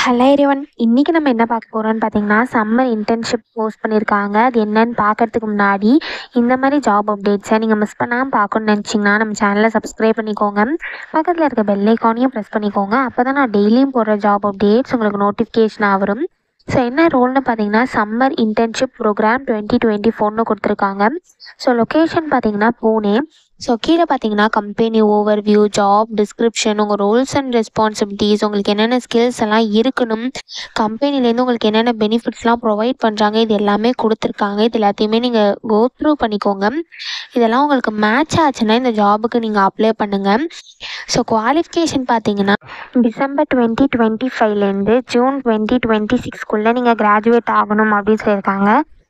Hello everyone. இன்னைக்கு நம்ம என்ன பார்க்க போகிறோம்னு பார்த்தீங்கன்னா, சம்மர் இன்டர்ன்ஷிப் போஸ்ட் பண்ணியிருக்காங்க. அது என்னன்னு பார்க்கறதுக்கு முன்னாடி இந்த மாதிரி ஜாப் அப்டேட்ஸை நீங்கள் மிஸ் பண்ணாமல் பார்க்கணும்னு நினச்சிங்கன்னா நம்ம சேனலை சப்ஸ்கிரைப் பண்ணிக்கோங்க. பக்கத்தில் இருக்க பெல் ஐக்கானையும் ப்ரெஸ் பண்ணிக்கோங்க. அப்போ தான் நான் டெய்லியும் போடுற ஜாப் அப்டேட்ஸ் உங்களுக்கு நோட்டிஃபிகேஷனாக வரும். ஸோ என்ன ரோல்னு பார்த்தீங்கன்னா, சம்மர் இன்டர்ன்ஷிப் ப்ரோக்ராம் 2024 கொடுத்துருக்காங்க. ஸோ லொக்கேஷன் பார்த்தீங்கன்னா பூனே. ஸோ கீழே பார்த்தீங்கன்னா கம்பெனி ஓவர்வியூ, ஜாப் டிஸ்கிரிப்ஷன், உங்கள் ரோல்ஸ் அண்ட் ரெஸ்பான்சிபிலிட்டிஸ், உங்களுக்கு என்னென்ன ஸ்கில்ஸ் எல்லாம் இருக்கணும், கம்பெனிலேருந்து உங்களுக்கு என்னென்ன பெனிஃபிட்ஸ்லாம் ப்ரொவைட் பண்ணுறாங்க, இது எல்லாமே கொடுத்துருக்காங்க. இது எல்லாத்தையுமே நீங்கள் கோ த்ரூ பண்ணிக்கோங்க. இதெல்லாம் உங்களுக்கு மேட்ச் ஆச்சுன்னா இந்த ஜாபுக்கு நீங்கள் அப்ளை பண்ணுங்கள். ஸோ குவாலிஃபிகேஷன் பார்த்தீங்கன்னா டிசம்பர் 2025லேருந்து ஜூன் 2026க்குள்ளே நீங்கள் கிராஜுவேட் ஆகணும் அப்படின்னு சொல்லியிருக்காங்க.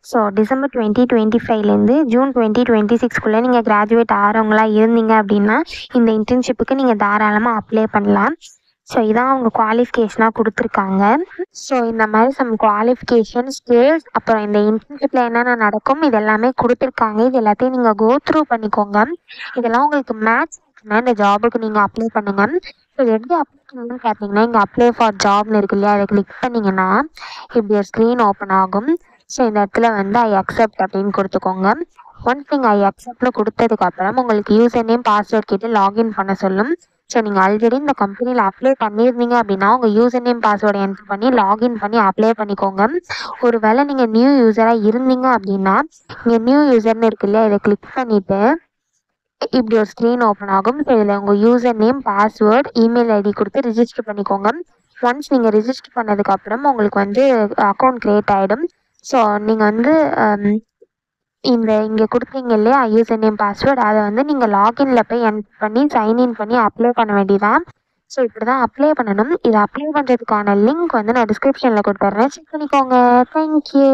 ஸோ டிசம்பர் 2025லேருந்து ஜூன் 2026க்குள்ளே நீங்கள் கிராஜுவேட் ஆகிறவங்களா இருந்தீங்க அப்படின்னா இந்த இன்டர்ன்ஷிப்புக்கு நீங்கள் தாராளமாக அப்ளை பண்ணலாம். ஸோ இதான் அவங்க குவாலிஃபிகேஷனாக கொடுத்துருக்காங்க. ஸோ இந்த மாதிரி சம் குவாலிஃபிகேஷன், ஸ்கில்ஸ், அப்புறம் இந்த இன்டர்ன்ஷிப்பில் என்னென்ன நடக்கும் இது எல்லாமே கொடுத்துருக்காங்க. இது எல்லாத்தையும் நீங்கள் கோ த்ரூ பண்ணிக்கோங்க. இதெல்லாம் உங்களுக்கு மேட்ச் ஆச்சுன்னா இந்த ஜாபுக்கு நீங்கள் அப்ளை பண்ணுங்கள். ஸோ இது எப்படி அப்ளை பண்ணணும்னு பார்த்தீங்கன்னா, இங்கே அப்ளை ஃபார் ஜாப்னு இருக்கு இல்லையா, அதை கிளிக் பண்ணிங்கன்னா இப்படி ஒரு ஸ்க்ரீன் ஓப்பன் ஆகும். ஸோ இந்த இடத்துல வந்து ஐ அக்செப்ட் அப்படின்னு கொடுத்துக்கோங்க. ஒன்ஸ் நீங்கள் ஐ அக்செப்டில் கொடுத்ததுக்கப்புறம் உங்களுக்கு யூசர் நேம், பாஸ்வேர்ட் கேட்டு லாகின் பண்ண சொல்லும். ஸோ நீங்கள் ஆல்ரெடி இந்த கம்பெனியில் அப்ளை பண்ணியிருந்தீங்க அப்படின்னா உங்கள் யூசர் நேம், பாஸ்வேர்டை என்ட்ரு பண்ணி லாகின் பண்ணி அப்ளை பண்ணிக்கோங்க. ஒரு வேளை நீங்கள் நியூ யூஸராக இருந்தீங்க அப்படின்னா இங்கே நியூ யூசர்னு இருக்கு இல்லையா, இதை கிளிக் பண்ணிவிட்டு இப்படி ஒரு ஸ்க்ரீன் ஓப்பன் ஆகும். ஸோ இதில் உங்கள் user name, password, email ID கொடுத்து ரிஜிஸ்டர் பண்ணிக்கோங்க. ஒன்ஸ் நீங்கள் ரிஜிஸ்டர் பண்ணதுக்கப்புறம் உங்களுக்கு வந்து அக்கௌண்ட் க்ரியேட் ஆகிடும். ஸோ நீங்கள் வந்து இங்கே கொடுத்தீங்க இல்லையா யூசர் நேம், பாஸ்வேர்ட், அதை வந்து நீங்கள் லாகின்ல போய் என்ட்ரு பண்ணி சைன்இன் பண்ணி அப்ளை பண்ண வேண்டியதான். ஸோ இப்படி தான் அப்ளை பண்ணணும். இதை அப்ளை பண்ணுறதுக்கான லிங்க் வந்து நான் டிஸ்கிரிப்ஷனில் கொடுத்துட்றேன், செக் பண்ணிக்கோங்க. தேங்க்யூ.